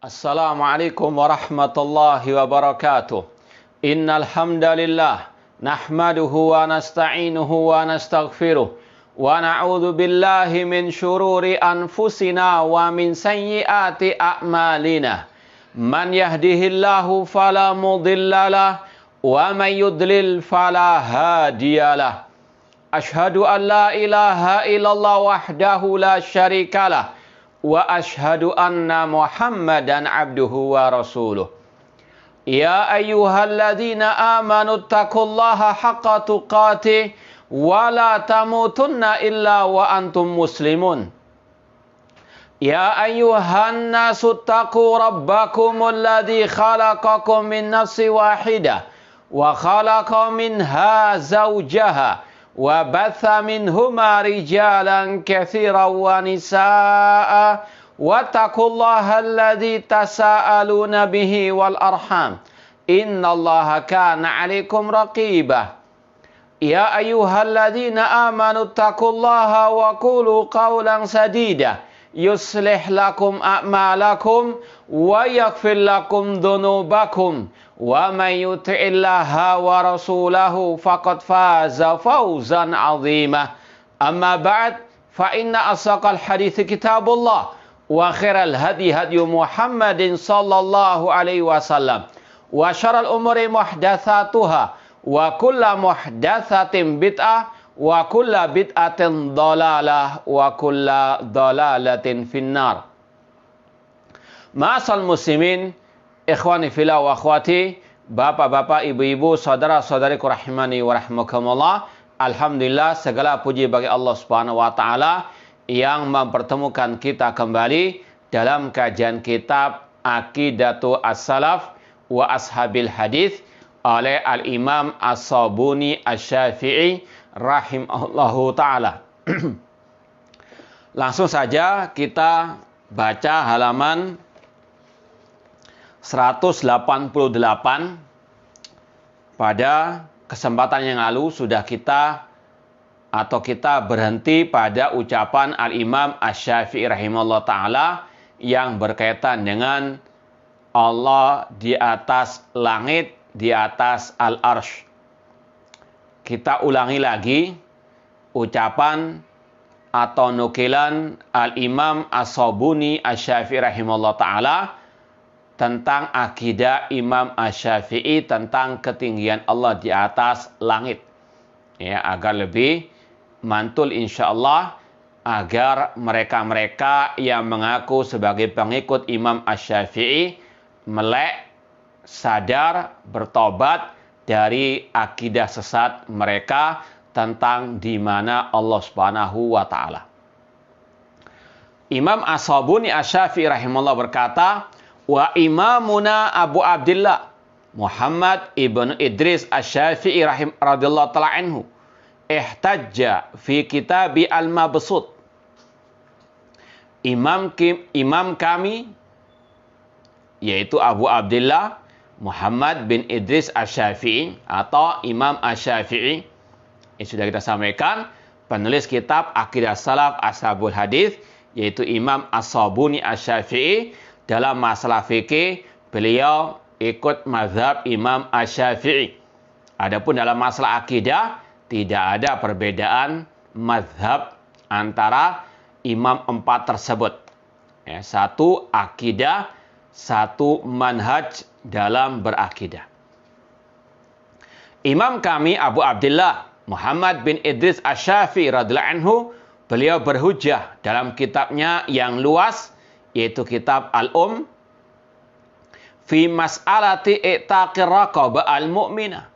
Assalamualaikum warahmatullahi wabarakatuh. Innal hamdalillah nahmaduhu wa nasta'inuhu wa nastaghfiruh wa na'udzu billahi min syururi anfusina wa min sayyiati a'malina. Man yahdihillahu fala mudhillalah wa man yudlil fala hadiyalah. Ashhadu an la ilaha illallah wahdahu la syarikalah wa ashhadu anna Muhammadan abduhu wa rasuluh. Ya ayyuhalladzina amanu taqullaha haqqa tuqatih wa la tamutunna illa wa antum muslimun. Ya ayyuhan nasu taqu rabbakumul ladzi khalaqakum min nafsin wahidah wa khalaqa minha zawjaha wa batha minhuma rijalan katsiran wa nisaa wattaqullaha alladzi tasaaluna bihi wal arham innallaha kana 'alaikum raqiba. Ya ayyuhalladzina amanu taqullaha wa qulu qawlan sadida yuslih lakum a'malakum wa yaghfir lakum dhunubakum wa man yuti'illaha wa rasulahu faqad faza fawzan 'azima. Amma ba'd, fa inna asaqal hadithi kitabullah wa khairal hadi hadyu Muhammadin sallallahu alaihi wasallam wa syarrul umuri muhdatsatuha wa kullu muhdatsatin bid'ah wa kullu bid'atin dhalalah wa kullu dhalalatin finnar. Ma'asal muslimin, ikhwani fillah wa akhwati, bapak-bapak, ibu-ibu, saudara-saudariku rahimani wa rahmakumullah. Alhamdulillah, segala puji bagi Allah Subhanahu wa taala yang mempertemukan kita kembali dalam kajian kitab Aqidatu As-Salaf wa Ashabil Hadis oleh Al-Imam As-Sabuni Asy-Syafi'i rahimahullahu taala. Langsung saja kita baca halaman 188. Pada kesempatan yang lalu sudah kita berhenti pada ucapan Al-Imam Asy-Syafi'i rahimahullah ta'ala yang berkaitan dengan Allah di atas langit, di atas al-arsh. Kita ulangi lagi ucapan atau nukilan Al-Imam As-Sabuni Asy-Syafi'i rahimahullah ta'ala tentang akidah Imam Asy-Syafi'i tentang ketinggian Allah di atas langit. Ya, agar lebih mantul insyaallah, agar mereka-mereka yang mengaku sebagai pengikut Imam Asy-Syafi'i melek, sadar, bertobat dari akidah sesat mereka tentang di mana Allah Subhanahu wa taala. Imam As-Sabuni Asy-Syafi'i rahimahullah berkata, wa imamuna Abu Abdullah Muhammad ibn Idris Asy-Syafi'i radhiyallahu ta'ala anhu ihtajja fi kitabi al-Mabsut. Imam kami yaitu Abu Abdullah Muhammad bin Idris Asy-Syafi'i atau Imam Asy-Syafi'i yang sudah kita sampaikan, penulis kitab Aqidah Salaf Ashabul Hadis, yaitu Imam As-Sabuni Asy-Syafi'i. Dalam masalah fikih, beliau ikut mazhab Imam Asy-Syafi'i. Adapun dalam masalah akidah, tidak ada perbedaan mazhab antara imam empat tersebut. Ya, satu akidah, satu manhaj dalam berakidah. Imam kami Abu Abdullah Muhammad bin Idris Asy-Syafi'i radhiyallahu anhu, beliau berhujjah dalam kitabnya yang luas, yaitu kitab fi mas'alati i'taqir raqabah al-mu'minah,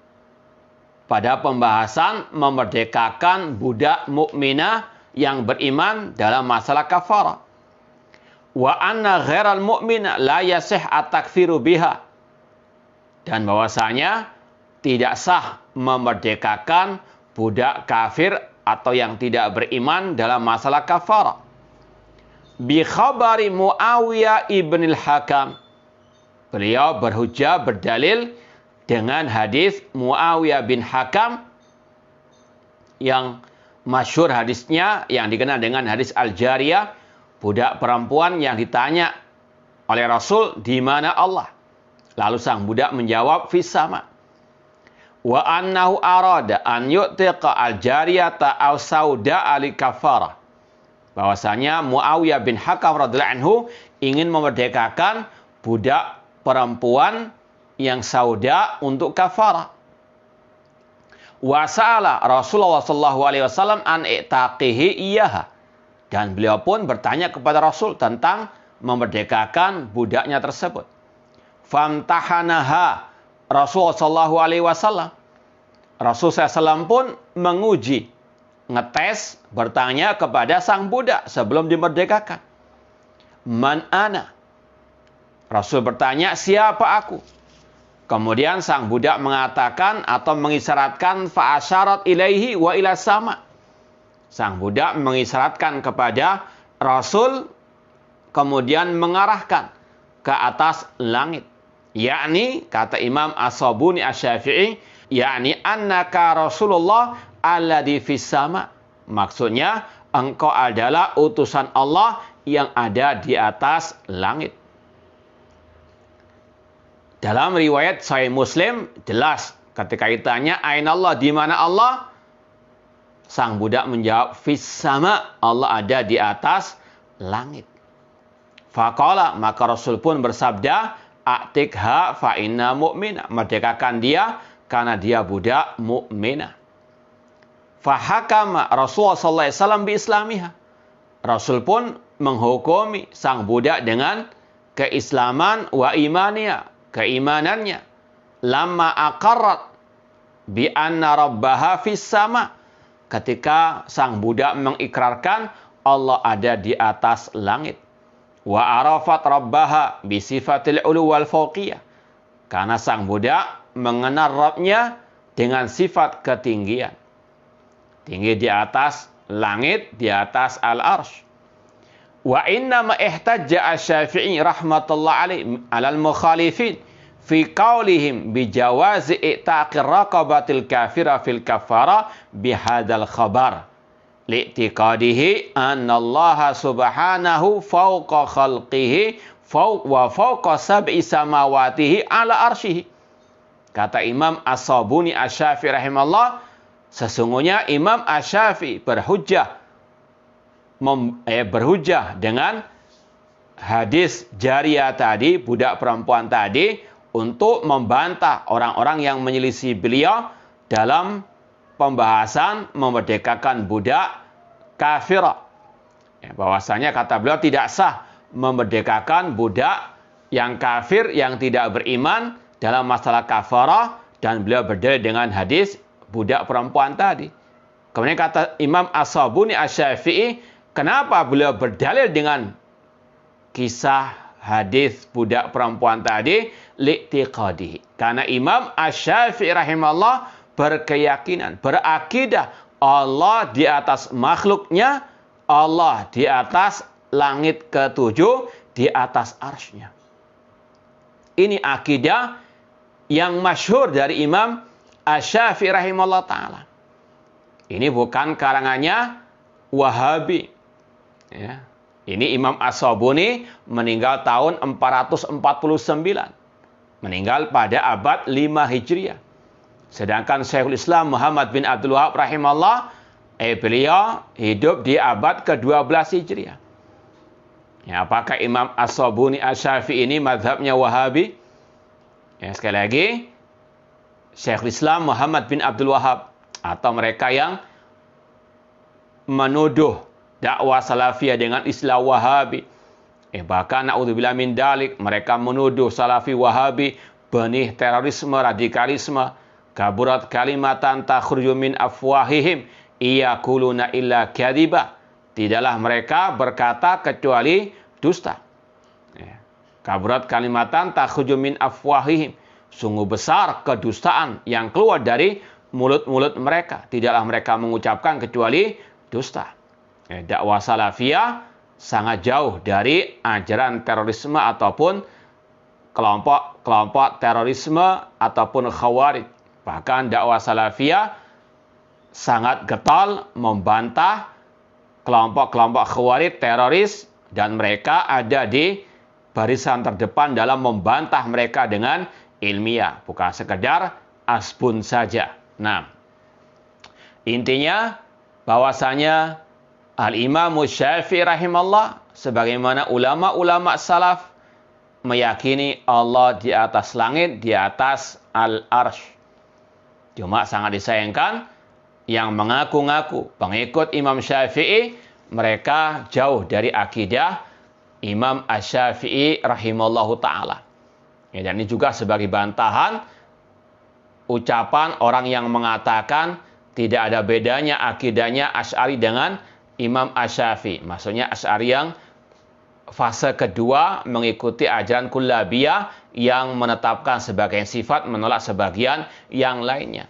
pada pembahasan memerdekakan budak mukminah yang beriman dalam masalah kafarah. Wa anna ghairal mu'mina la yasih at-takfiru biha, dan bahwasanya tidak sah memerdekakan budak kafir atau yang tidak beriman dalam masalah kafarah. Bi khabari Muawiyah ibn al-Hakam, beliau berhujjah, berdalil dengan hadis Muawiyah bin Hakam yang masyhur hadisnya yang dikenal dengan hadis Al-Jariyah, budak perempuan yang ditanya oleh Rasul, di mana Allah? Lalu sang budak menjawab, fis sama. Wa annahu arada an yu'tiqa al-jariyata aw sauda ali kafarah. Bahwasanya Muawiyah bin Hakam radhiyallahu anhu ingin memerdekakan budak perempuan yang sauda untuk kafarah. Wa sa'ala Rasulullah sallallahu alaihi wasallam an i'taqihi iyyaha. Dan beliau pun bertanya kepada Rasul tentang memerdekakan budaknya tersebut. Famtahanaha Rasulullah sallallahu alaihi wasallam. Rasul SAW pun menguji, ngetes, bertanya kepada sang budak sebelum dimerdekakan. Man ana? Rasul bertanya, siapa aku? Kemudian sang budak mengatakan atau mengisyaratkan fa'asyarat ilaihi wa ila sama. Sang budak mengisyaratkan kepada Rasul, kemudian mengarahkan ke atas langit. Yakni, kata Imam As-Sabuni Asy-Syafi'i, yakni annaka Rasulullah alladzi fis sama. Maksudnya, engkau adalah utusan Allah yang ada di atas langit. Dalam riwayat Sahih Muslim, jelas ketika ditanya, aina Allah, di mana Allah? Sang budak menjawab, fis sama, Allah ada di atas langit. Faqala, maka Rasul pun bersabda, a'tikha fa inna mu'mina, merdekakan dia karena dia budak mukminah. Fahakama Rasulullah sallallahu alaihi wasallam bi islamiha. Rasul pun menghukumi sang budak dengan keislaman wa imaniya, keimanannya. Lama aqarrat bi anna rabbaha fis sama. Ketika sang budak mengikrarkan Allah ada di atas langit. Wa arafat rabbaha bi sifatil ulu wal fawqiyah. Karena sang budak mengenal Rabbnya dengan sifat ketinggian. Tinggi di atas langit, di atas al-arsh. Wa inna ma ihtajja asy-Syafi'i rahmatullah alaihi 'alal mukhalifin fi qaulihim bi jawazi i'taqir raqabatil kafira fil kafara bi hadzal khabar. Li'tiqadihi anna Allah subhanahu fawqa khalqihi wa fawqa sab'i samawatihi ala arsyihi. Kata Imam As-Sabuni Asy-Syafi'i rahimahullah, sesungguhnya Imam Asy-Syafi'i berhujjah dengan hadis jariyah tadi, budak perempuan tadi, untuk membantah orang-orang yang menyelisih beliau dalam pembahasan memerdekakan budak kafirah. Bahwasanya kata beliau tidak sah memerdekakan budak yang kafir, yang tidak beriman dalam masalah kafarah, dan beliau berdalil dengan hadis budak perempuan tadi. Kemudian kata Imam As-Sabuni Asy-Syafi'i, kenapa beliau berdalil dengan kisah hadis budak perempuan tadi? Li'tiqadihi. Karena Imam Asy-Syafi'i rahimahullah berkeyakinan, berakidah Allah di atas makhluknya, Allah di atas langit ketujuh, di atas arsy-Nya. Ini akidah yang masyhur dari Imam Asy-Syafi'i rahimahullah ta'ala. Ini bukan karangannya Wahabi. Ya. Ini Imam As-Sabuni meninggal tahun 449. Meninggal pada abad 5 Hijriah. Sedangkan Syekhul Islam Muhammad bin Abdul Wahab rahimahullah, beliau hidup di abad ke-12 Hijriah. Ya, apakah Imam As-Sabuni Asy-Syafi'i ini mazhabnya Wahabi? Ya, sekali lagi, Syekhul Islam Muhammad bin Abdul Wahab atau mereka yang menuduh dakwah salafiyah dengan istilah Wahabi. Bahkan na'udzubillah min dalik, mereka menuduh salafi Wahabi benih terorisme, radikalisme. Kaburat kalimatan takhruju min afwahihim iyakuluna illa kadhiba. Tidaklah mereka berkata kecuali dusta. Kaburat kalimatan takhruju min afwahihim. Sungguh besar kedustaan yang keluar dari mulut-mulut mereka. Tidaklah mereka mengucapkan kecuali dusta. Dakwah salafiyah sangat jauh dari ajaran terorisme ataupun kelompok terorisme ataupun khawarij. Bahkan dakwah salafiyah sangat getol membantah kelompok-kelompok khawarij teroris, dan mereka ada di barisan terdepan dalam membantah mereka dengan ilmiah, bukan sekedar asbun saja. Nah, intinya bahwasanya Al-Imam Syafi'i rahimahullah sebagaimana ulama-ulama salaf meyakini Allah di atas langit, di atas al-arsh. Cuma sangat disayangkan yang mengaku-ngaku pengikut Imam Syafi'i, mereka jauh dari akidah Imam Asy-Syafi'i rahimallahu ta'ala. Ya, dan ini juga sebagai bantahan ucapan orang yang mengatakan tidak ada bedanya akidahnya Asy'ari dengan Imam Asy-Syafi'i. Maksudnya Asy'ari yang fase kedua mengikuti ajaran kullabiyah yang menetapkan sebagian sifat, menolak sebagian yang lainnya.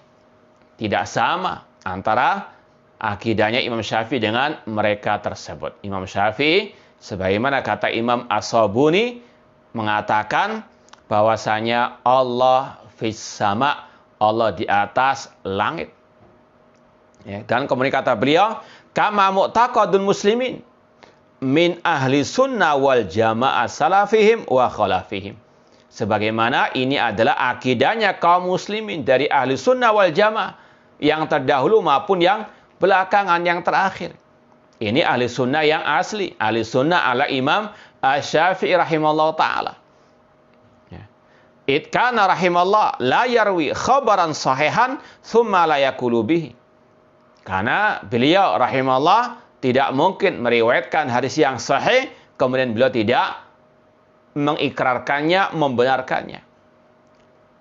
Tidak sama antara akidahnya Imam Syafi'i dengan mereka tersebut. Imam Syafi'i, sebagaimana kata Imam As-Sabuni, mengatakan bahwasanya Allah fis sama, Allah di atas langit. Ya, dan kemudian kata beliau, kama mu'taqadun muslimin min ahli sunnah wal jamaah salafihim wa khalafihim. Sebagaimana ini adalah akidahnya kaum muslimin dari ahli sunnah wal jamaah yang terdahulu maupun yang belakangan, yang terakhir. Ini ahli sunnah yang asli, ahli sunnah ala Imam Asy-Syafi'i rahimahullah ta'ala. Itkana rahimallah la yarwi khabaran sahihan thumma la yakulu bihi. Karena beliau rahimallah tidak mungkin meriwayatkan hadis yang sahih kemudian beliau tidak mengikrarkannya, membenarkannya.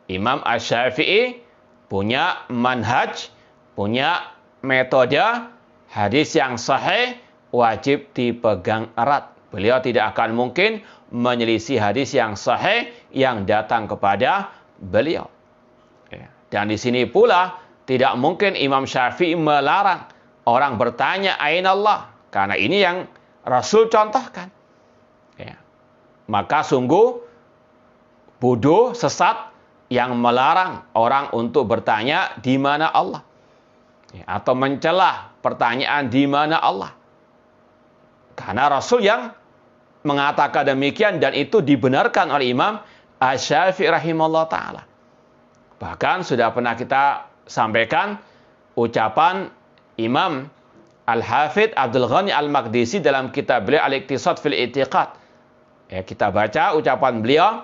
Imam Asy-Syafi'i punya manhaj, punya metode, hadis yang sahih wajib dipegang erat. Beliau tidak akan mungkin menyelisih hadis yang sahih yang datang kepada beliau. Dan di sini pula tidak mungkin Imam Syafi'i melarang orang bertanya aina Allah, karena ini yang Rasul contohkan. Maka sungguh bodoh, sesat yang melarang orang untuk bertanya di mana Allah, atau mencelah pertanyaan di mana Allah. Karena Rasul yang mengatakan demikian dan itu dibenarkan oleh Imam Asy-Syafi'i rahimahullah ta'ala. Bahkan sudah pernah kita sampaikan ucapan Imam Al-Hafidh Abdul Ghani Al-Maqdisi dalam kitab beliau Al-Iqtisad fil I'tiqad. Kita baca ucapan beliau,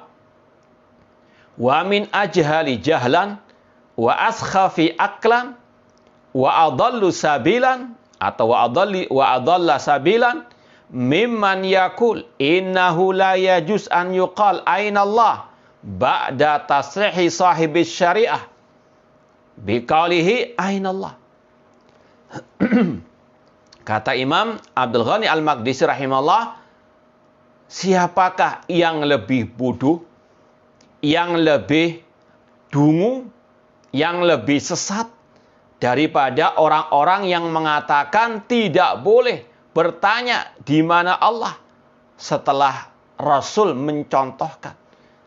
wa min ajhali jahlan wa askhafi aklan wa adallu sabilan, atau wa adalla sabilan mimman yakul innahu la yajuz an yuqal aina Allah ba'da tasrihi sahibi syariah biqaulihi aina Allah. Kata Imam Abdul Ghani Al-Maqdisi rahimahullah, siapakah yang lebih bodoh, yang lebih dungu, yang lebih sesat daripada orang-orang yang mengatakan tidak boleh bertanya di mana Allah setelah Rasul mencontohkan,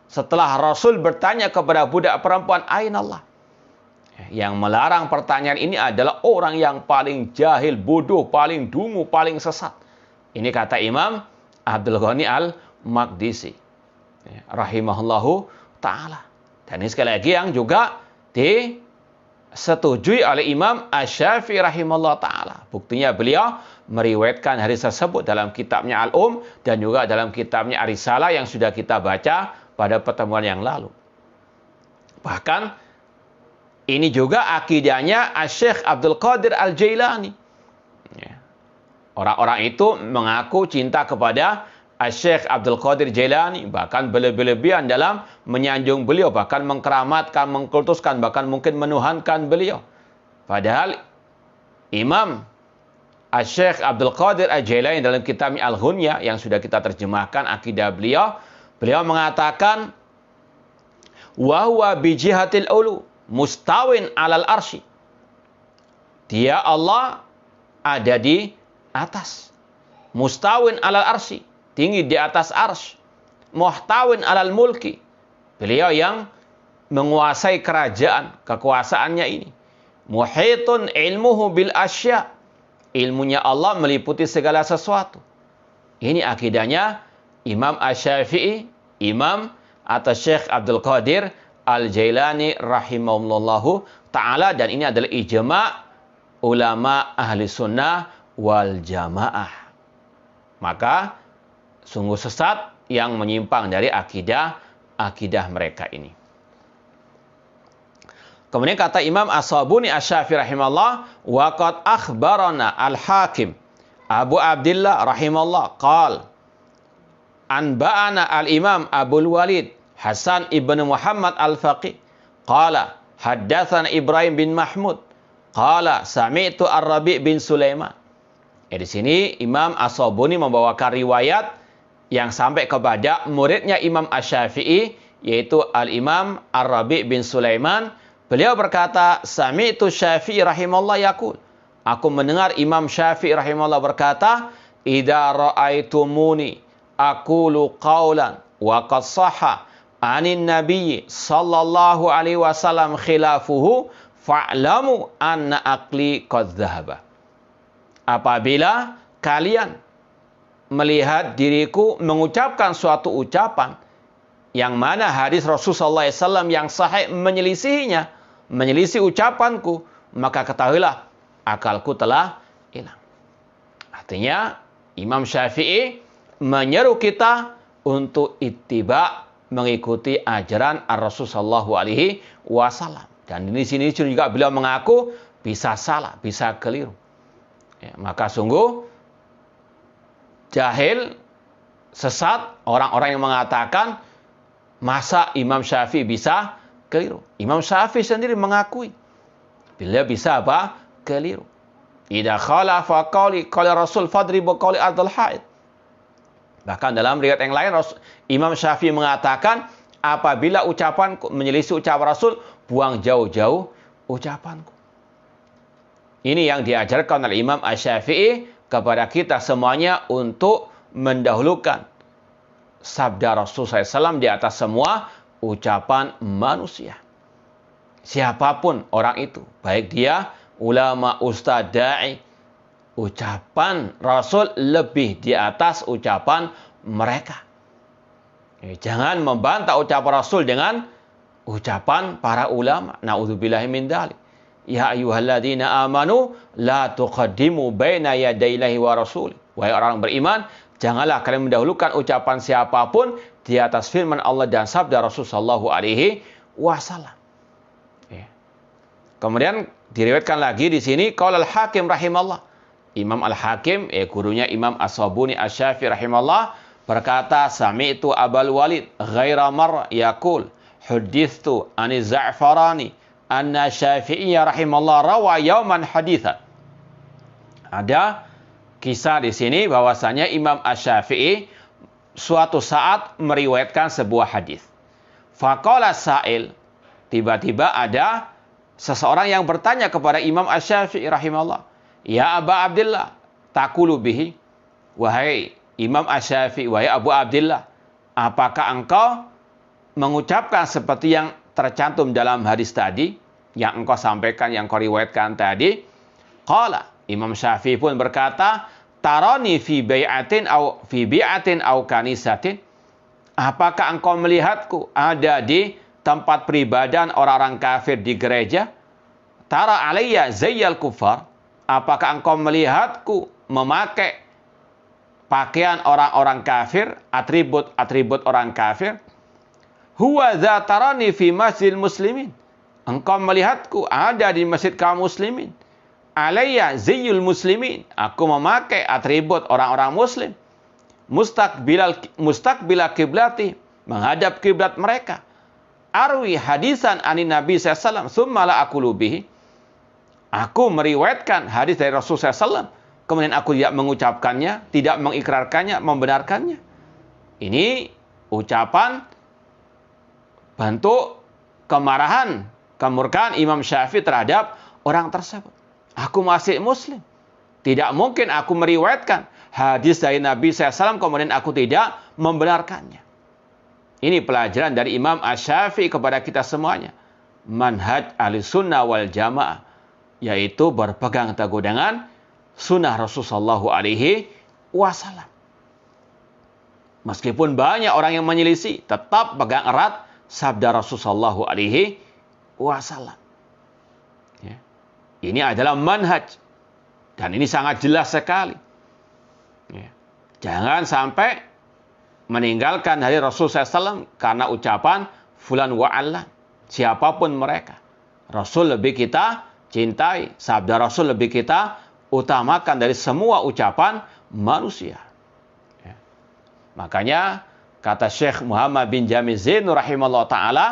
setelah Rasul bertanya kepada budak perempuan aina Allah. Yang melarang pertanyaan ini adalah orang yang paling jahil, bodoh, paling dungu, paling sesat. Ini kata Imam Abdul Ghani Al-Maqdisi rahimahullahu ta'ala. Dan ini sekali lagi yang juga disetujui oleh Imam Asy-Syafi'i rahimahullahu ta'ala. Buktinya beliau meriwayatkan hadis tersebut dalam kitabnya Al-Um dan juga dalam kitabnya Ar-Risalah yang sudah kita baca pada pertemuan yang lalu. Bahkan ini juga akidahnya Asy-Syaikh Abdul Qadir Al-Jailani. Orang-orang itu mengaku cinta kepada Asy-Syaikh Abdul Qadir Jailani, bahkan berlebihan dalam menyanjung beliau, bahkan mengkeramatkan, mengkultuskan, bahkan mungkin menuhankan beliau. Padahal Imam Asy-Syaikh Abdul Qadir Al-Jailani dalam kitab Al-Ghunyah yang sudah kita terjemahkan akidah beliau, beliau mengatakan wa huwa bi jihatil ulu mustawin 'alal arsy. Dia Allah ada di atas. Mustawin 'alal arsy, tinggi di atas arsy. Muhtawin 'alal mulki. Beliau yang menguasai kerajaan, kekuasaannya ini. Muhitun ilmuhu bil asya. Ilmunya Allah meliputi segala sesuatu. Ini akidahnya Imam Asy-Syafi'i, Imam atau Syekh Abdul Qadir Al-Jailani rahimahullahu ta'ala, dan ini adalah ijma' ulama ahli sunnah wal jamaah. Maka sungguh sesat yang menyimpang dari akidah mereka ini. Kemudian kata Imam As-Sabuni Asy-Syafi'i rahimahullah, wa qad akhbarana Al-Hakim Abu Abdillah rahimahullah qala anba'ana al-Imam Abul Walid Hasan ibn Muhammad al-Faqih qala haddatsana Ibrahim bin Mahmud qala sami'tu Ar-Rabi' bin Sulaiman. Di sini Imam As-Sabuni membawakan riwayat yang sampai kepada muridnya Imam Asy-Syafi'i, yaitu Al-Imam Ar-Rabi' bin Sulaiman. Beliau berkata, sami'tu Syafi'i rahimahullah yaqul, aku mendengar Imam Syafi'i rahimahullah berkata, idza ra'aitumuni aqulu qawlan wa qad sahha anin nabiyyi sallallahu alaihi wasallam khilafuhu fa'lamu anna aqli qad dhahaba. Apabila kalian melihat diriku mengucapkan suatu ucapan yang mana hadis Rasulullah SAW yang sahih menyelisihinya, menyelisih ucapanku, maka ketahuilah akalku telah hilang. Artinya Imam Syafi'i menyeru kita untuk ittiba, mengikuti ajaran Ar-Rasul sallallahu alaihi wasallam. Dan di sini juga beliau mengaku bisa salah, bisa keliru. Ya, maka sungguh jahil, sesat orang-orang yang mengatakan masa Imam Syafi'i bisa keliru. Imam Syafi'i sendiri mengakui beliau bisa apa? Keliru. Idza khalafa qawli qala Rasul fadribu qawli ardul haid. Bahkan dalam riwayat yang lain Imam Syafi'i mengatakan, apabila ucapanku menyelisih ucapan Rasul, buang jauh-jauh ucapanku. Ini yang diajarkan oleh Imam Asy-Syafi'i kepada kita semuanya untuk mendahulukan sabda Rasul SAW di atas semua ucapan manusia. Siapapun orang itu, baik dia ulama, ustadz, da'i, ucapan Rasul lebih di atas ucapan mereka. Jangan membantah ucapan Rasul dengan ucapan para ulama. Na'udzubillahi min dzalik. Ya ayyuhalladzina amanu la tuqaddimu baina yadayillahi wa rasul. Wahai orang beriman, janganlah kalian mendahulukan ucapan siapapun di atas firman Allah dan sabda Rasul sallallahu alaihi wasallam. Kemudian diriwayatkan lagi di sini qaul al-Hakim rahimallah. Imam Al-Hakim, gurunya Imam As-Sabuni Asy-Syafi'i rahimahullah berkata, sami'tu Abul Walid ghaira marra yaqul huddithtu ani Za'farani anna Syafi'iyya rahimahullah rawa yauman haditsan. Ada kisah di sini bahwasanya Imam Asy-Syafi'i suatu saat meriwayatkan sebuah hadis. Faqala sa'il, tiba-tiba ada seseorang yang bertanya kepada Imam Asy-Syafi'i rahimahullah, ya Aba Abdillah, taqulu bihi, wahai Imam Asy-Syafi'i, wahai Abu Abdillah, apakah engkau mengucapkan seperti yang tercantum dalam hadis tadi, yang engkau sampaikan, yang engkau riwayatkan tadi? Qala, Imam Syafi'i pun berkata, tarani fi bi'atin au kanisatin, apakah engkau melihatku ada di tempat peribadahan orang-orang kafir di gereja? Tara alayya zayyal kufar, apakah engkau melihatku memakai pakaian orang-orang kafir, atribut-atribut orang kafir? Huwa dza tarani fi masjidil muslimin, engkau melihatku ada di masjid kaum muslimin. Alayya zayyul muslimin, aku memakai atribut orang-orang muslim. Mustaqbilal kiblati, menghadap kiblat mereka. Arwi hadisan anin Nabi sallallahu alaihi wasallam tsumma la aqulu bihi, aku meriwayatkan hadis dari Rasul SAW, kemudian aku tidak mengucapkannya, tidak mengikrarkannya, membenarkannya. Ini ucapan bentuk kemarahan, kemurkaan Imam Syafi'i terhadap orang tersebut. Aku masih muslim. Tidak mungkin aku meriwayatkan hadis dari Nabi SAW, kemudian aku tidak membenarkannya. Ini pelajaran dari Imam Asy-Syafi'i kepada kita semuanya. Manhaj Ahlussunnah wal Jamaah, yaitu berpegang teguh dengan sunnah Rasulullah sallallahu alaihi wasallam. Meskipun banyak orang yang menyelisih, tetap pegang erat sabda Rasulullah SAW. Ya. Ini adalah manhaj. Dan ini sangat jelas sekali. Ya. Jangan sampai meninggalkan dari Rasulullah SAW karena ucapan fulan wa'allan. Siapapun mereka. Rasul lebih kita cintai. Sabda Rasul lebih kita utamakan dari semua ucapan manusia. Ya. Makanya kata Syekh Muhammad bin Jamil Zainur rahimahullah ta'ala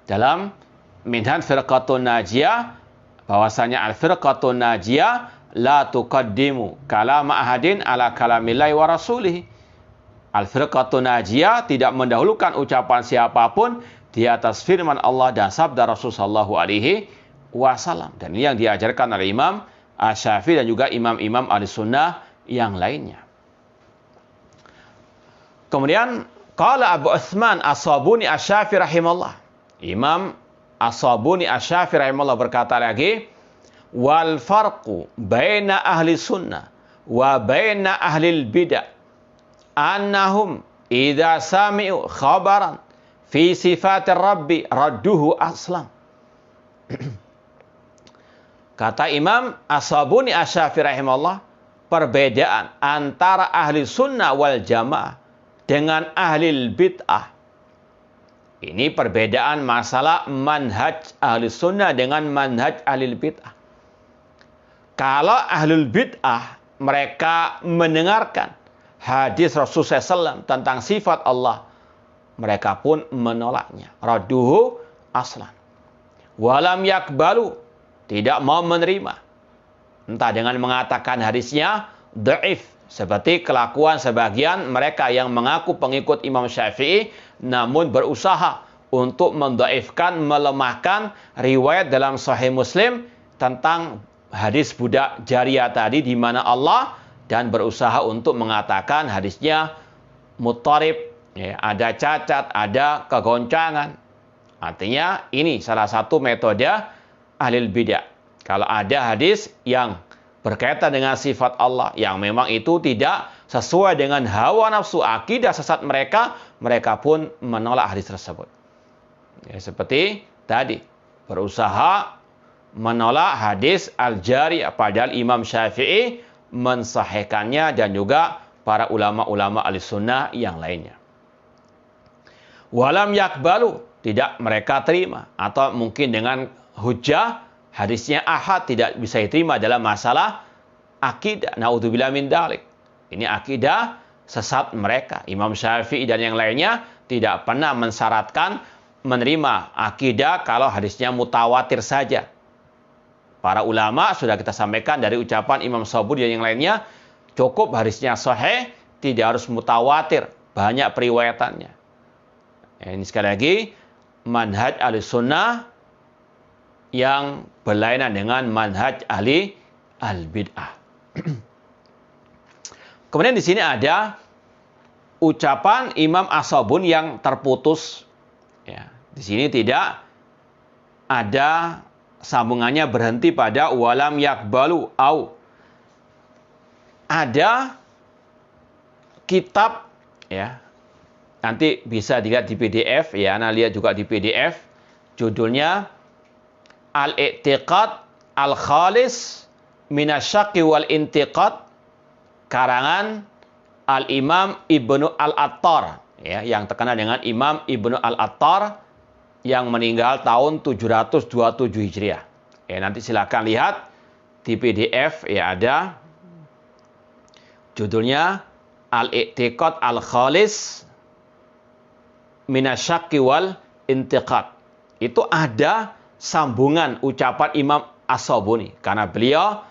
dalam Minhaj Firqatun Najiyah, bahwasanya al-firqatun najiyah la tuqaddimu kalama ahadin ala kalamillahi wa rasulih. Al-firqatun najiyah tidak mendahulukan ucapan siapapun di atas firman Allah dan sabda Rasulullah SAW. Dan ini yang diajarkan oleh Imam Asy-Syafi'i dan juga imam-imam Ahlussunnah yang lainnya. Kemudian qala Abu Utsman As-Sabuni Asy-Syafi'i rahimahullah. Imam As-Sabuni Asy-Syafi'i rahimahullah berkata lagi, wal farqu baina ahli sunnah wa baina ahli bidah annahum idza sami'u khabaran fi sifatir rabbi radduhu aslam. Kata Imam As-Sabuni Asy-Syafi'i rahimahullah, perbedaan antara ahli sunnah wal jamaah dengan ahli bid'ah. Ini perbedaan masalah manhaj ahli sunnah dengan manhaj ahli bid'ah. Kalau ahli bid'ah, mereka mendengarkan hadis Rasulullah SAW tentang sifat Allah, mereka pun menolaknya. Radduhu aslan. Walam yakbalu, tidak mau menerima. Entah dengan mengatakan hadisnya dhaif, seperti kelakuan sebagian mereka yang mengaku pengikut Imam Syafi'i, namun berusaha untuk mendhaifkan, melemahkan riwayat dalam Sahih Muslim tentang hadis budak jariyah tadi, di mana Allah, dan berusaha untuk mengatakan hadisnya muttarib, ya, ada cacat, ada kegoncangan. Artinya ini salah satu metode ahli bidah. Kalau ada hadis yang berkaitan dengan sifat Allah yang memang itu tidak sesuai dengan hawa nafsu, akidah sesat mereka, mereka pun menolak hadis tersebut. Ya, seperti tadi, berusaha menolak hadis al-jariyah, padahal Imam Syafi'i mensahihkannya dan juga para ulama-ulama ahlussunnah yang lainnya. Walam yakbalu, tidak mereka terima, atau mungkin dengan hujah hadisnya ahad, tidak bisa diterima dalam masalah akidah. Naudzubillah min dzalik. Ini akidah sesat mereka. Imam Syafi'i dan yang lainnya tidak pernah mensyaratkan menerima akidah kalau hadisnya mutawatir saja. Para ulama sudah kita sampaikan dari ucapan Imam Sabuni dan yang lainnya, cukup hadisnya sahih, tidak harus mutawatir, banyak periwayatannya. Ini sekali lagi manhaj ahli sunnah yang berlainan dengan manhaj ahli al-bid'ah. Kemudian di sini ada ucapan Imam As-Sabuni yang terputus. Ya, di sini tidak ada sambungannya, berhenti pada walam yakbalu au. Ada kitab, ya, nanti bisa dilihat di PDF, ya, Anda lihat juga di PDF, judulnya Al-I'tiqad Al-Khalis Minasyaqi wal Intiqad, karangan Al-Imam Ibnu Al-Attar, ya, yang terkenal dengan Imam Ibnu Al-Attar yang meninggal tahun 727 Hijriah. Ya, nanti silakan lihat di PDF, ya, ada judulnya Al-I'tiqad Al-Khalis Minasyaqi wal Intiqad. Itu ada sambungan ucapan Imam As-Sabuni karena beliau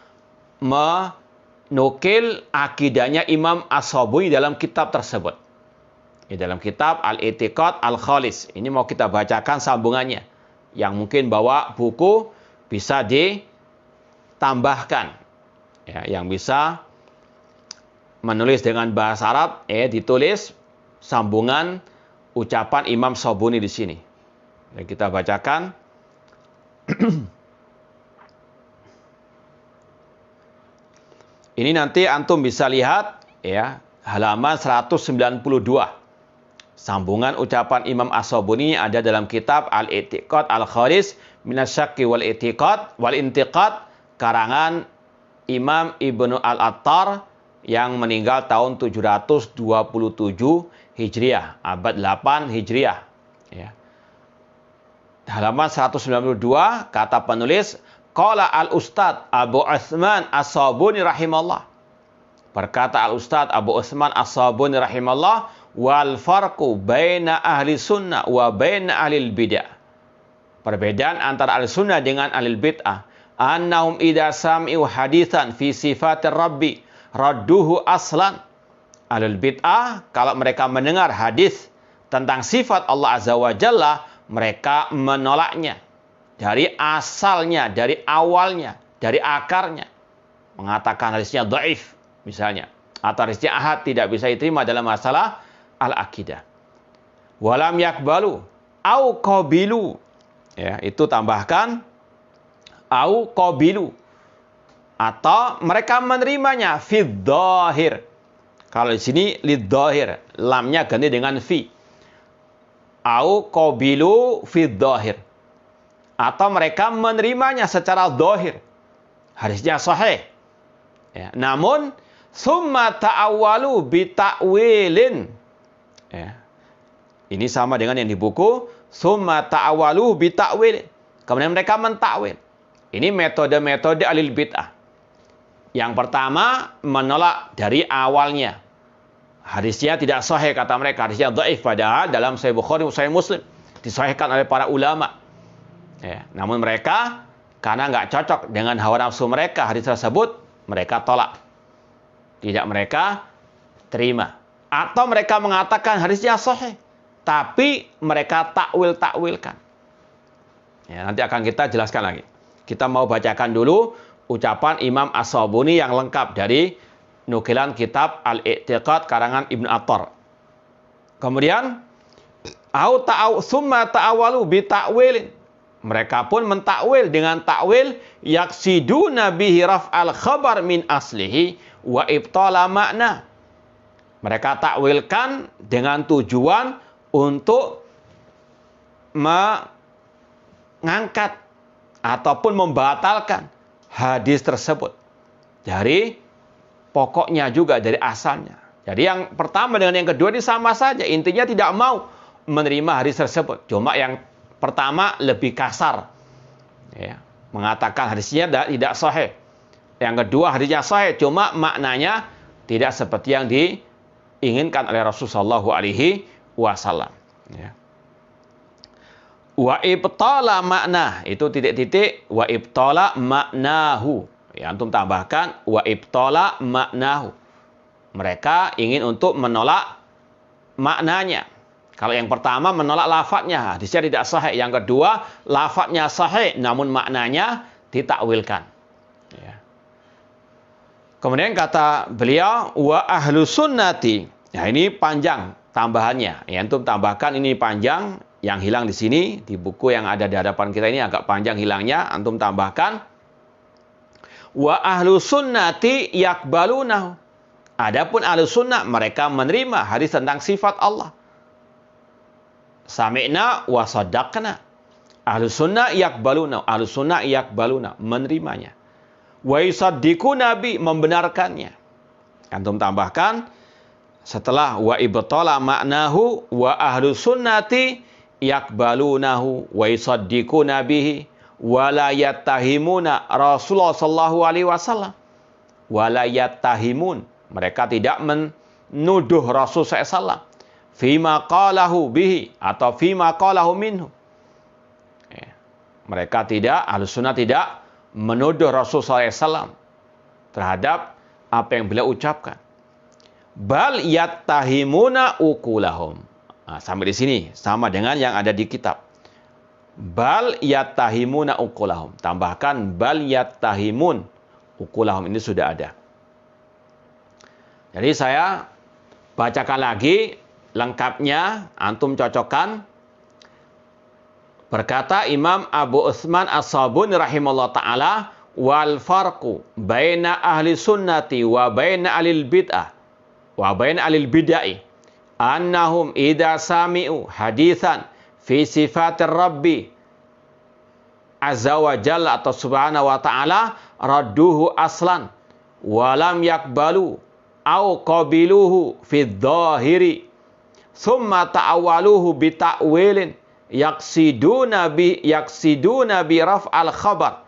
menukil akidahnya Imam As-Sabuni dalam kitab tersebut. Di dalam kitab Al-I'tiqad Al-Khalis. Ini mau kita bacakan sambungannya. Yang mungkin bawa buku bisa ditambahkan. Ya, yang bisa menulis dengan bahasa Arab, ditulis sambungan ucapan Imam Sabuni di sini. Dan kita bacakan. Ini nanti antum bisa lihat, ya, halaman 192. Sambungan ucapan Imam As-Sabuni ada dalam kitab Al-I'tiqad Al-Khalis Minasyakki wal I'tiqad wal Intiqad karangan Imam Ibnu Al-Attar yang meninggal tahun 727 Hijriah, abad 8 Hijriah. Ya. Halaman 192 kata penulis, qala al-Ustad Abu Utsman As-Sabuni rahimallah. Berkata al-Ustad Abu Utsman As-Sabuni rahimallah, wal farqu baina ahli sunnah wa baina ahli bid'ah. Perbedaan antara ahli sunnah dengan ahli bid'ah, annahum idza sami'u haditsan fi sifatir rabbi radduhu aslan. Ahli bid'ah kalau mereka mendengar hadis tentang sifat Allah Azza wa Jalla, mereka menolaknya dari asalnya, dari awalnya, dari akarnya. Mengatakan hadisnya dhaif misalnya, atau hadisnya ahad, tidak bisa diterima dalam masalah al-aqidah. Walam yakbalu au qabilu. Ya, itu tambahkan au qabilu. Atau mereka menerimanya fi dhahir. Kalau di sini lid dhahir, lamnya ganti dengan fi. Au qabilu fi dhahir. Atau mereka menerimanya secara dhahir. Hadisnya sahih. Ya, namun summa ta'awwalu bi ta'wilin. Ya. Ini sama dengan yang di buku summa ta'awwalu bi ta'wilin. Kemudian mereka mentakwil. Ini metode-metode ahli bid'ah. Yang pertama, menolak dari awalnya. Hadisnya tidak sahih kata mereka, hadisnya dhaif, padahal dalam Sahih Bukhari, Sahih Muslim disahihkan oleh para ulama. Ya, namun mereka karena nggak cocok dengan hawa nafsu mereka, hadis tersebut mereka tolak. Tidak mereka terima. Atau mereka mengatakan hadisnya sahih, tapi mereka takwil-takwilkan. Ya, nanti akan kita jelaskan lagi. Kita mau bacakan dulu ucapan Imam As-Sabuni yang lengkap dari nukilan kitab Al-I'tiqad karangan Ibnu Attar. Kemudian summa ta'awalu bi ta'wilin. Mereka pun mentakwil dengan takwil yaksiduna bihi raf'al khabar min aslihi wa ibtala makna. Mereka takwilkan dengan tujuan untuk mengangkat ataupun membatalkan hadis tersebut dari pokoknya juga, dari asalnya. Jadi yang pertama dengan yang kedua ini sama saja. Intinya tidak mau menerima hadis tersebut. Cuma yang pertama lebih kasar. Ya, mengatakan hadisnya tidak sahih. Yang kedua hadisnya sahih, cuma maknanya tidak seperti yang diinginkan oleh Rasulullah SAW. Ya. Wa ibtala makna, itu titik-titik, wa ibtala maknahu. Ya, antum tambahkan wa ibtala maknahu. Mereka ingin untuk menolak maknanya. Kalau yang pertama menolak lafadznya, hadisnya tidak sahih. Yang kedua lafadznya sahih, namun maknanya ditakwilkan. Ya. Kemudian kata beliau wa ahlu sunnati. Nah ini panjang tambahannya. Ya, antum tambahkan ini panjang. Yang hilang di sini, di buku yang ada di hadapan kita ini agak panjang hilangnya. Antum tambahkan. Wa ahlu sunnati yakbalunahu. Adapun ahlu sunnah, mereka menerima hadis tentang sifat Allah. Sami'na wa sadaqna. Ahlu sunnah yakbalunahu. Ahlu sunnah yakbaluna. Menerimanya. Wa yusaddiqu nabi. Membenarkannya. Antum tambahkan. Setelah wa ibtala maknahu wa ahlu sunnati yakbalunahu wa yusaddiquna bihi wa la yattahimuna Rasulullah sallallahu alaihi wasallam wa la yattahimun. Mereka tidak menuduh Rasul SAW fima qalahu bihi atau fima qalahu minhu. Mereka tidak, Ahlussunnah tidak menuduh Rasul SAW terhadap apa yang beliau ucapkan. Bal yattahimuna uqulahum. Nah, sampai di sini sama dengan yang ada di kitab. Bal yattahimuna uqulahum. Tambahkan bal yattahimun uqulahum, ini sudah ada. Jadi saya bacakan lagi lengkapnya, antum cocokkan. Berkata Imam Abu Utsman As-Sabuni rahimahullah ta'ala, wal farqu baina ahli sunnati wa baina ahli bid'ah wa bain alil bid'ah annahum idza sami'u haditsan fi sifatir rabbi azza wa jalla atau subhanahu wa ta'ala radduhu aslan walam yakbalu au qabiluhu fi dhahiri thumma ta'awaluhu bi ta'wilin yaksiduna bi raf'al khabar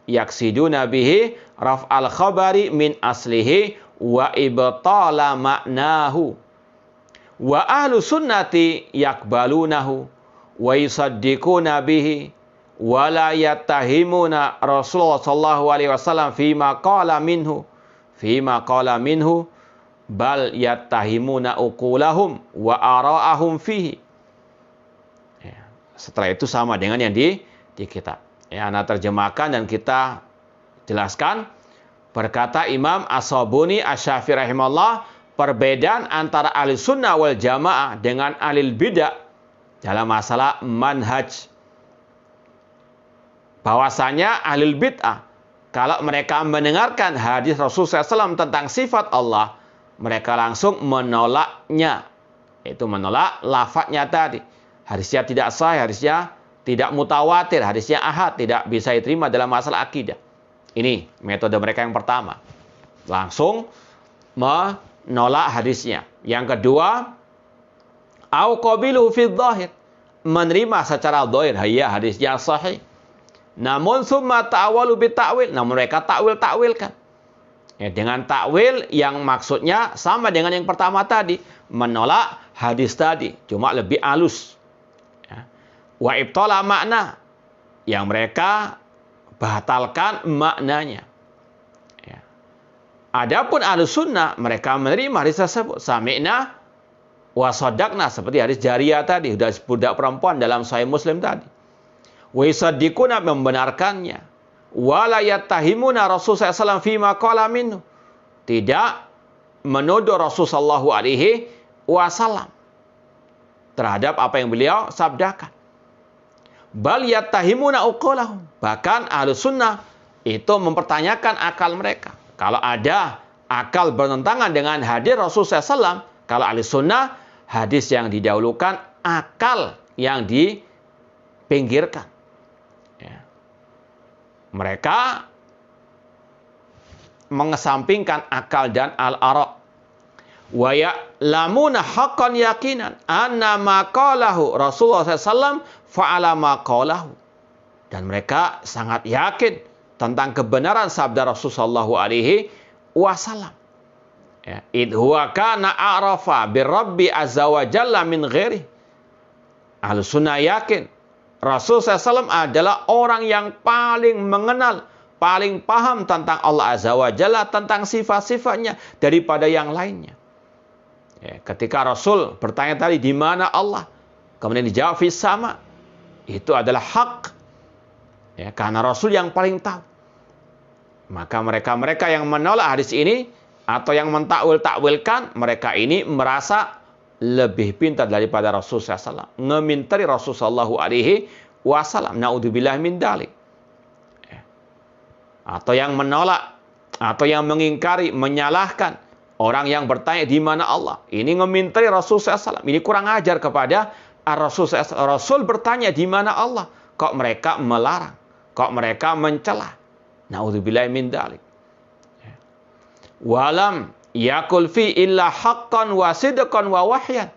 yaksiduna bihi raf'al khabari min aslihi wa ibtala ma'nahu wa ahlu sunnati yakbalunahu wa yusaddiquna bihi wa la yattahimuna Rasulullah sallallahu alaihi wasallam fima qala minhu bal yattahimuna uqulahum wa ara'ahum fihi. Ya, setelah itu sama dengan yang di kitab. Ya, ana terjemahkan dan kita jelaskan. Berkata Imam As-Sabuni Asy-Syafi'i rahimahullah, perbedaan antara ahli sunnah wal jamaah dengan ahli bidah dalam masalah manhaj. Bahwasanya ahli bid'ah, kalau mereka mendengarkan hadis Rasulullah SAW tentang sifat Allah, mereka langsung menolaknya. Itu menolak lafadznya tadi. Hadisnya tidak sahih, hadisnya tidak mutawatir, hadisnya ahad, tidak bisa diterima dalam masalah akidah. Ini metode mereka yang pertama. Langsung menolak hadisnya. Yang kedua, au qabiluhu fi dhahir, menerima secara dhahir, ya hadisnya sahih. Namun summa ta'awalu bi ta'wil, namun mereka takwilkan. Ya, dengan takwil yang maksudnya sama dengan yang pertama tadi, menolak hadis tadi, cuma lebih halus. Ya. Wa ibtala makna, yang mereka batalkan maknanya. Ya. Adapun ahlus sunnah, mereka menerima hadis tersebut. Sami'na wa sadaqna, seperti hadis jariyah tadi, budak perempuan dalam Sahih Muslim tadi. Wa yusaddiquna, membenarkannya. Wa la yattahimuna Rasulullah SAW fima qala minhu, tidak menuduh Rasulullah SAW terhadap apa yang beliau sabdakan. Bal yattahimuna uqulahum, bahkan ahlus sunnah itu mempertanyakan akal mereka. Kalau ada akal bertentangan dengan hadis Rasulullah SAW, kalau ahlus sunnah hadis yang didahulukan, akal yang dipinggirkan. Ya. Mereka mengesampingkan akal dan al-ara'. Wa ya'lamuna haqqan yaqinan anna ma qalahu Rasulullah SAW fa'ala ma qalahu. Dan mereka sangat yakin tentang kebenaran sabda Rasulullah SAW. Ya, id huwa kana a'rafa birabbi azza wa jalla min ghairi. Ahlus sunnah yakin Rasulullah SAW adalah orang yang paling mengenal, paling paham tentang Allah azza wa jalla, tentang sifat-sifatnya daripada yang lainnya. Ya, ketika Rasul bertanya tadi, di mana Allah? Kemudian dijawab, fis sama. Itu adalah hak. Ya, karena Rasul yang paling tahu. Maka mereka-mereka yang menolak hadis ini, atau yang mentakwil-takwilkan, mereka ini merasa lebih pintar daripada Rasulullah SAW. Ngemintari Rasulullah SAW. Na'udzubillah min dalik. Ya. Atau yang menolak, atau yang mengingkari, menyalahkan orang yang bertanya di mana Allah. Ini ngemintari Rasulullah SAW. Ini kurang ajar kepada Rasul. Rasul bertanya di mana Allah. Kok mereka melarang? Kok mereka mencela? Na'udzubillah min dalik. Walam yakul fi illa haqqan wa sidqan wa wahyan.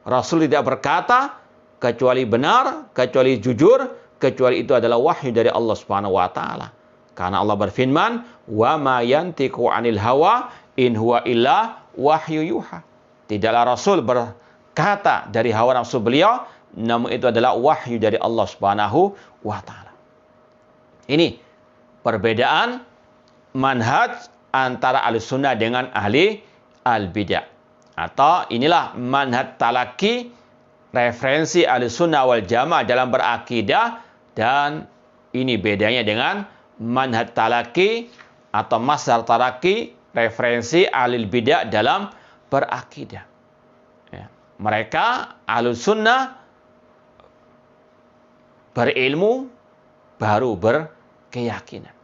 Rasul tidak berkata kecuali benar, kecuali jujur, kecuali itu adalah wahyu dari Allah Subhanahu wa taala. Karena Allah berfirman, "Wa ma yantiqu 'anil hawa in huwa illa wahyu yuha." Tidaklah Rasul berkata dari hawa nafsu beliau, namun itu adalah wahyu dari Allah Subhanahu wa taala. Ini perbedaan manhaj antara ahli sunnah dengan ahli al-bidah. Atau inilah manhaj talaki, referensi ahli sunnah wal jamaah dalam berakidah. Dan ini bedanya dengan manhaj talaki atau masdar talaki, referensi ahli bidah dalam berakidah. Ya. Mereka ahli sunnah berilmu baru berkeyakinan,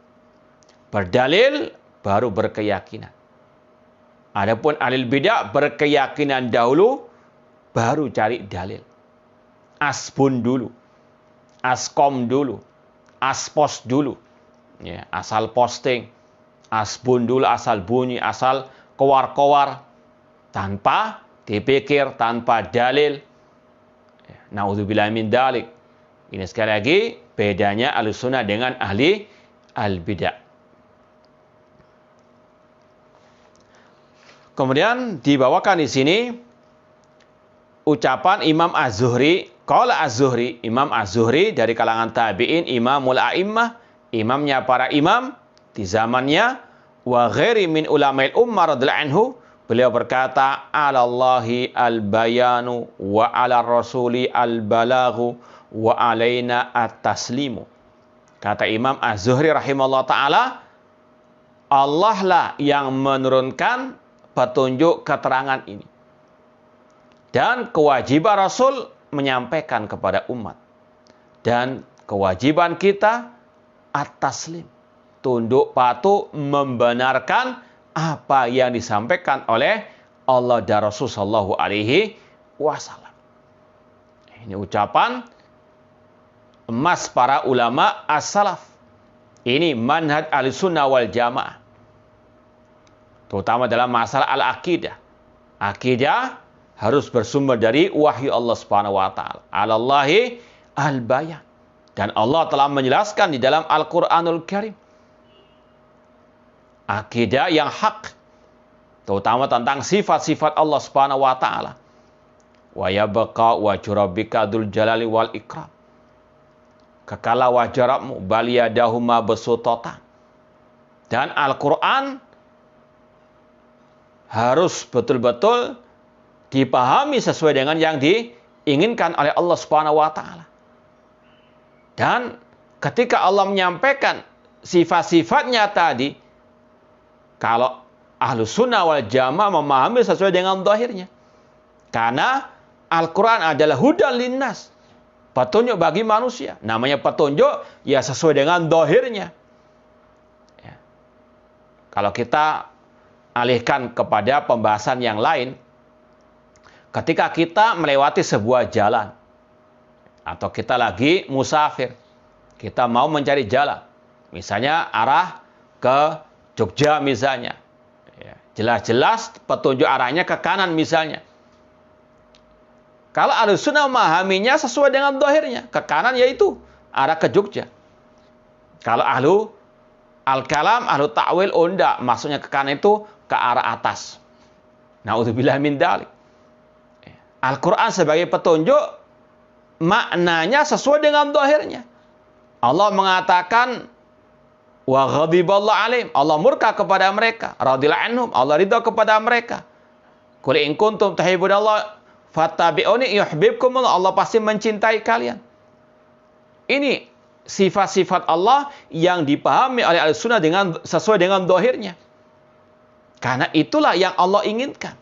berdalil baru berkeyakinan. Adapun ahli bidah berkeyakinan dahulu, baru cari dalil. Asbun dulu, askom dulu, aspos dulu. Ya, asal posting, asbun dulu, asal bunyi, asal kowar-kowar, tanpa dipikir, tanpa dalil. Ya, naudzubillah min dalik. Ini sekali lagi bedanya Ahlussunnah dengan ahli al-bidah. Kemudian dibawakan di sini ucapan Imam Az-Zuhri. Qala Az-Zuhri, Imam Az-Zuhri dari kalangan tabi'in, imamul a'immah, imamnya para imam di zamannya, wa ghairi min ulama'il ummah radhiyallahu anhu, beliau berkata, 'alallahi al-bayanu wa 'ala rasuli al-balaghu wa 'alaina at-taslimu. Kata Imam Az-Zuhri rahimahullah ta'ala, Allah lah yang menurunkan petunjuk keterangan ini. Dan kewajiban Rasul menyampaikan kepada umat. Dan kewajiban kita at-taslim. Tunduk patuh membenarkan apa yang disampaikan oleh Allah dan Rasul sallallahu alaihi wasallam. Ini ucapan emas para ulama as-salaf. Ini manhaj Ahlussunnah wal Jamaah. Terutama dalam masalah al-aqidah. Aqidah harus bersumber dari wahyu Allah Subhanahu wa taala. 'Alallahi al-bayan. Dan Allah telah menjelaskan di dalam Al-Qur'anul Karim. Aqidah yang hak, terutama tentang sifat-sifat Allah Subhanahu wa taala. Wa yabqa wajhu rabbika dzul jalali wal ikram. Kekala wajah Rabbmu bal yadahuma besutatan. Dan Al-Qur'an harus betul-betul dipahami sesuai dengan yang diinginkan oleh Allah Subhanahu wa taala. Dan ketika Allah menyampaikan sifat-sifatnya tadi, kalau Ahlussunnah wal Jamaah memahami sesuai dengan zahirnya. Karena Al-Qur'an adalah hudan linnas, petunjuk bagi manusia. Namanya petunjuk ya sesuai dengan zahirnya. Ya. Kalau kita alihkan kepada pembahasan yang lain, ketika kita melewati sebuah jalan, atau kita lagi musafir, kita mau mencari jalan, misalnya arah ke Jogja misalnya, jelas-jelas petunjuk arahnya ke kanan misalnya. Kalau Ahlussunnah memahaminya sesuai dengan zahirnya, ke kanan yaitu arah ke Jogja. Kalau ahlu al-kalam, ahlu ta'wil, enggak, maksudnya ke kanan itu ke arah atas. Naudzubillah min dzalik. Al-Quran sebagai petunjuk, maknanya sesuai dengan zahirnya. Allah mengatakan, wa ghadiballahu alaihim, Allah murka kepada mereka, radhiyallahu anhum, Allah ridha kepada mereka. Qul in kuntum tuhibbunallah fattabi'uni yuhibbukumullah, Allah pasti mencintai kalian. Ini sifat-sifat Allah yang dipahami oleh Ahlussunnah dengan sesuai dengan zahirnya. Karena itulah yang Allah inginkan.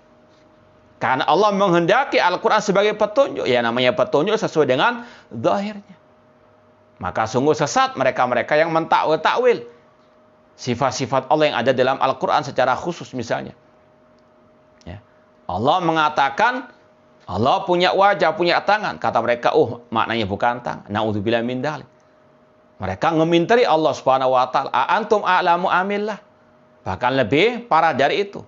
Karena Allah menghendaki Al-Quran sebagai petunjuk. Ya namanya petunjuk sesuai dengan zahirnya. Maka sungguh sesat mereka-mereka yang mentakwil-takwil sifat-sifat Allah yang ada dalam Al-Quran secara khusus misalnya. Ya. Allah mengatakan Allah punya wajah, punya tangan. Kata mereka, maknanya bukan tangan. Na'udzubillah min dzalik. Mereka ngeminteri Allah Subhanahu wa taala, "Antum a'lamu amillah." Bahkan lebih parah dari itu.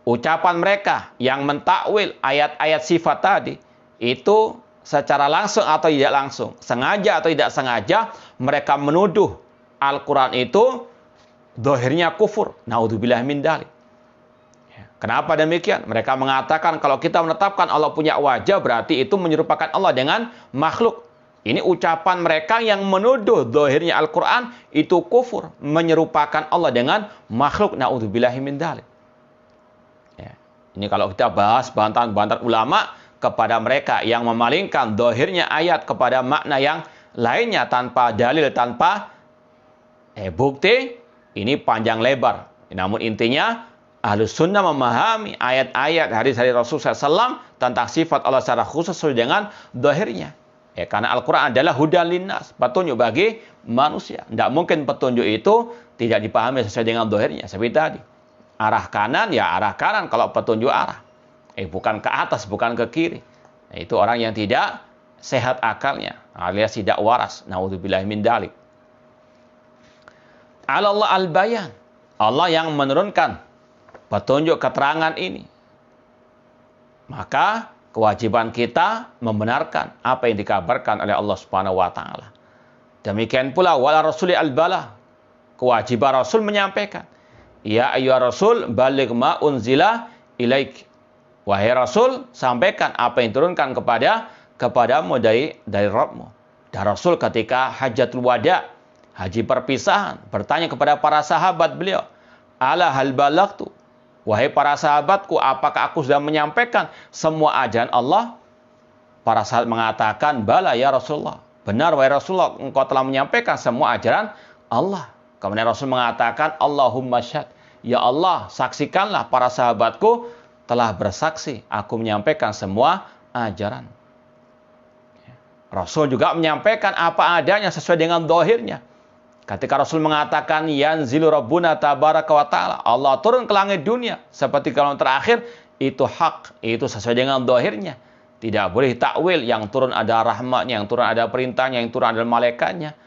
Ucapan mereka yang mentakwil ayat-ayat sifat tadi, itu secara langsung atau tidak langsung, sengaja atau tidak sengaja, mereka menuduh Al-Quran itu zahirnya kufur. Naudzubillah min dzalik. Kenapa demikian? Mereka mengatakan kalau kita menetapkan Allah punya wajah, berarti itu menyerupakan Allah dengan makhluk. Ini ucapan mereka yang menuduh zahirnya Al-Quran itu kufur, menyerupakan Allah dengan makhluk. Na'udzubillahi min dzalik. Ya. Ini kalau kita bahas bantahan-bantahan ulama kepada mereka yang memalingkan zahirnya ayat kepada makna yang lainnya tanpa dalil, tanpa bukti, ini panjang lebar. Namun intinya, Ahlussunnah memahami ayat-ayat hadis-hadis Rasulullah SAW tentang sifat Allah secara khusus sesuai dengan zahirnya. Karena Al-Quran adalah hudan linnas, petunjuk bagi manusia. Tidak mungkin petunjuk itu tidak dipahami sesuai dengan zahirnya. Seperti tadi. Arah kanan ya arah kanan kalau petunjuk arah. Bukan ke atas, bukan ke kiri. Nah, itu orang yang tidak sehat akalnya, alias tidak waras. Naudzubillahi min dzalik. Allah al-bayan. Allah yang menurunkan petunjuk keterangan ini. Maka kewajiban kita membenarkan apa yang dikabarkan oleh Allah Subhanahu wa taala. Demikian pula wala rasuli al-bala. Kewajiban Rasul menyampaikan. Ya ayyuhar rasul baligh ma unzila ilaik. Wahai Rasul, sampaikan apa yang turunkan kepadamu dari Rabbmu. Dan Rasul ketika hajatul wada, haji perpisahan, bertanya kepada para sahabat beliau, ala hal balagtu. Wahai para sahabatku, apakah aku sudah menyampaikan semua ajaran Allah? Para sahabat mengatakan, bala ya Rasulullah. Benar wahai Rasulullah, engkau telah menyampaikan semua ajaran Allah. Kemudian Rasul mengatakan, Allahumma syad. Ya Allah, saksikanlah para sahabatku telah bersaksi. Aku menyampaikan semua ajaran. Rasul juga menyampaikan apa adanya sesuai dengan dohirnya. Ketika Rasul mengatakan, yanzilu rabbuna tabaraka wa ta'ala. Allah turun ke langit dunia. Seperti kalau terakhir, itu hak. Itu sesuai dengan dohirnya. Tidak boleh takwil. Yang turun ada rahmatnya, yang turun ada perintahnya, yang turun ada malaikatnya.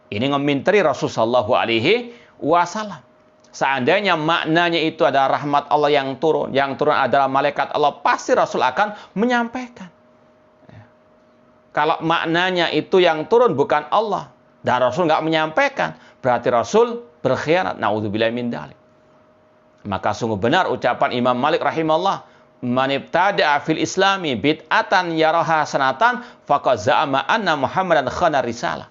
Ini ngominteri Rasulullah SAW. Seandainya maknanya itu adalah rahmat Allah yang turun adalah malaikat Allah, pasti Rasul akan menyampaikan. Kalau maknanya itu yang turun bukan Allah, dan Rasul nggak menyampaikan, berarti Rasul berkhianat. Naudzubillahi min dzalik. Maka sungguh benar ucapan Imam Malik rahimahullah, man ibtada'a fil islami bid'atan yaraha sanatan faqad za'ama anna Muhammadan khana risalah.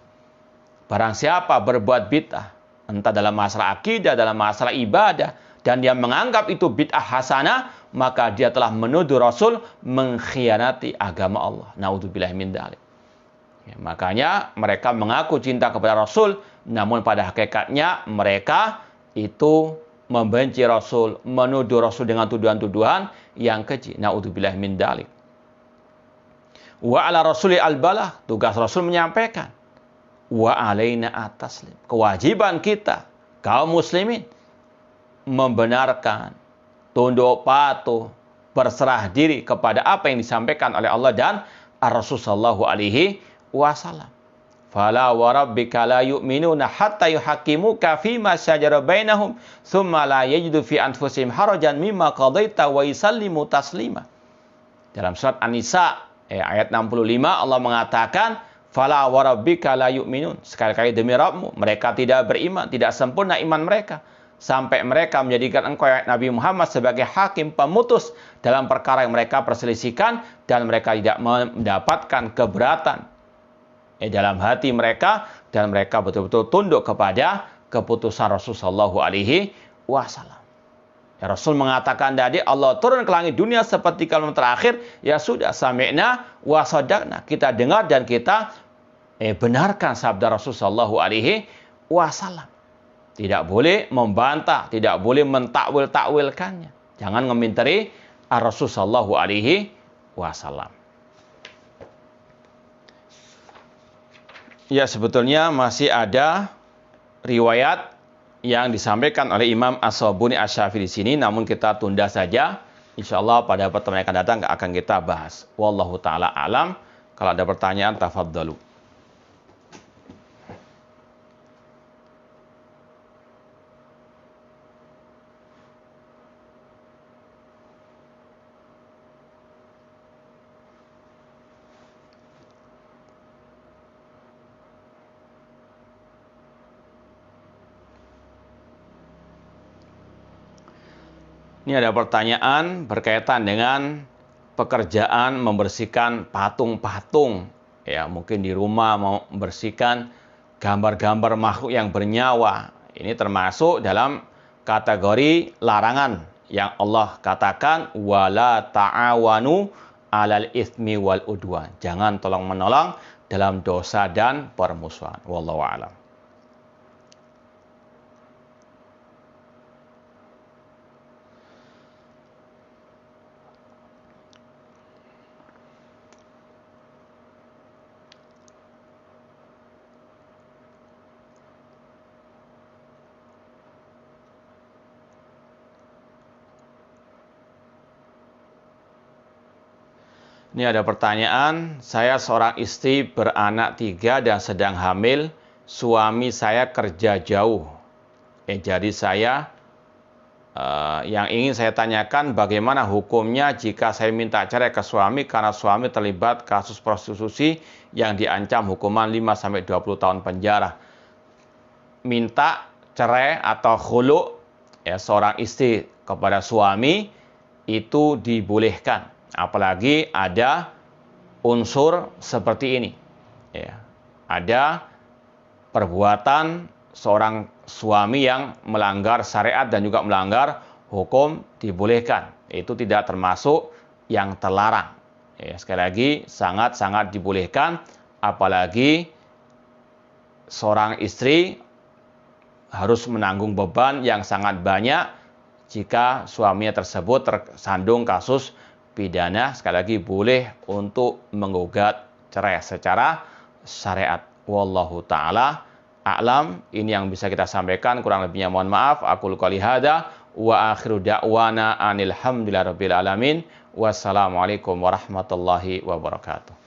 Barang siapa berbuat bid'ah, entah dalam masalah akidah, dalam masalah ibadah, dan dia menganggap itu bid'ah hasanah, maka dia telah menuduh Rasul mengkhianati agama Allah. Naudzubillahi min dzalik. Makanya mereka mengaku cinta kepada Rasul, namun pada hakikatnya mereka itu membenci Rasul, menuduh Rasul dengan tuduhan-tuduhan yang keji. Naudzubillahi min dzalik. Wa ala rasuli al-balah, tugas Rasul menyampaikan. Wa alaina at-taslim. Kewajiban kita kaum muslimin membenarkan, tunduk patuh, berserah diri kepada apa yang disampaikan oleh Allah dan Rasul sallallahu alaihi wasallam. Fala wa rabbika la yu'minuna hatta yuhaqqimuka fima syajara bainahum tsumma la yajidu fi anfusihim harajan mimma qadaita wa yusallimu taslima. Dalam surat An-Nisa ayat 65 Allah mengatakan, fala wa rabbika la yu'minun. Sekali-kali demi Rabbmu, mereka tidak beriman, tidak sempurna iman mereka, sampai mereka menjadikan engkau Nabi Muhammad sebagai hakim pemutus dalam perkara yang mereka perselisihkan, dan mereka tidak mendapatkan keberatan dalam hati mereka, dan mereka betul-betul tunduk kepada keputusan Rasulullah SAW. Ya, Rasul mengatakan tadi Allah turun ke langit dunia seperti kalau terakhir, ya sudah, sami'na wa sadaqna. Kita dengar dan kita benarkan sabda Rasulullah SAW. Tidak boleh membantah, tidak boleh mentakwil-takwilkannya. Jangan ngominteri Rasulullah SAW. Ya, sebetulnya masih ada riwayat yang disampaikan oleh Imam As-Sabuni Asy-Syafi'i di sini, namun kita tunda saja. Insyaallah pada pertemuan yang akan datang akan kita bahas. Wallahu taala alam. Kalau ada pertanyaan, tafadhalu. Ini ada pertanyaan berkaitan dengan pekerjaan membersihkan patung-patung. Ya, mungkin di rumah mau membersihkan gambar-gambar makhluk yang bernyawa. Ini termasuk dalam kategori larangan yang Allah katakan, wala ta'awanu 'alal itsmi wal udwan. Jangan tolong-menolong dalam dosa dan permusuhan. Wallahu a'lam. Ini ada pertanyaan, saya seorang istri beranak 3 dan sedang hamil, suami saya kerja jauh. Jadi yang ingin saya tanyakan bagaimana hukumnya jika saya minta cerai ke suami karena suami terlibat kasus prostitusi yang diancam hukuman 5-20 tahun penjara. Minta cerai atau khulu seorang istri kepada suami itu dibolehkan, apalagi ada unsur seperti ini. Ada perbuatan seorang suami yang melanggar syariat dan juga melanggar hukum, dibolehkan. Itu tidak termasuk yang terlarang. Sekali lagi, sangat-sangat dibolehkan, apalagi seorang istri harus menanggung beban yang sangat banyak jika suaminya tersebut tersandung kasus pidana. Sekali lagi, boleh untuk menggugat cerai secara syariat. Wallahu ta'ala a'lam. Ini yang bisa kita sampaikan, kurang lebihnya mohon maaf. Aqulu qouli hadza wa akhiru da'wana anil hamdulillahi rabbil alamin. Wassalamualaikum warahmatullahi wabarakatuh.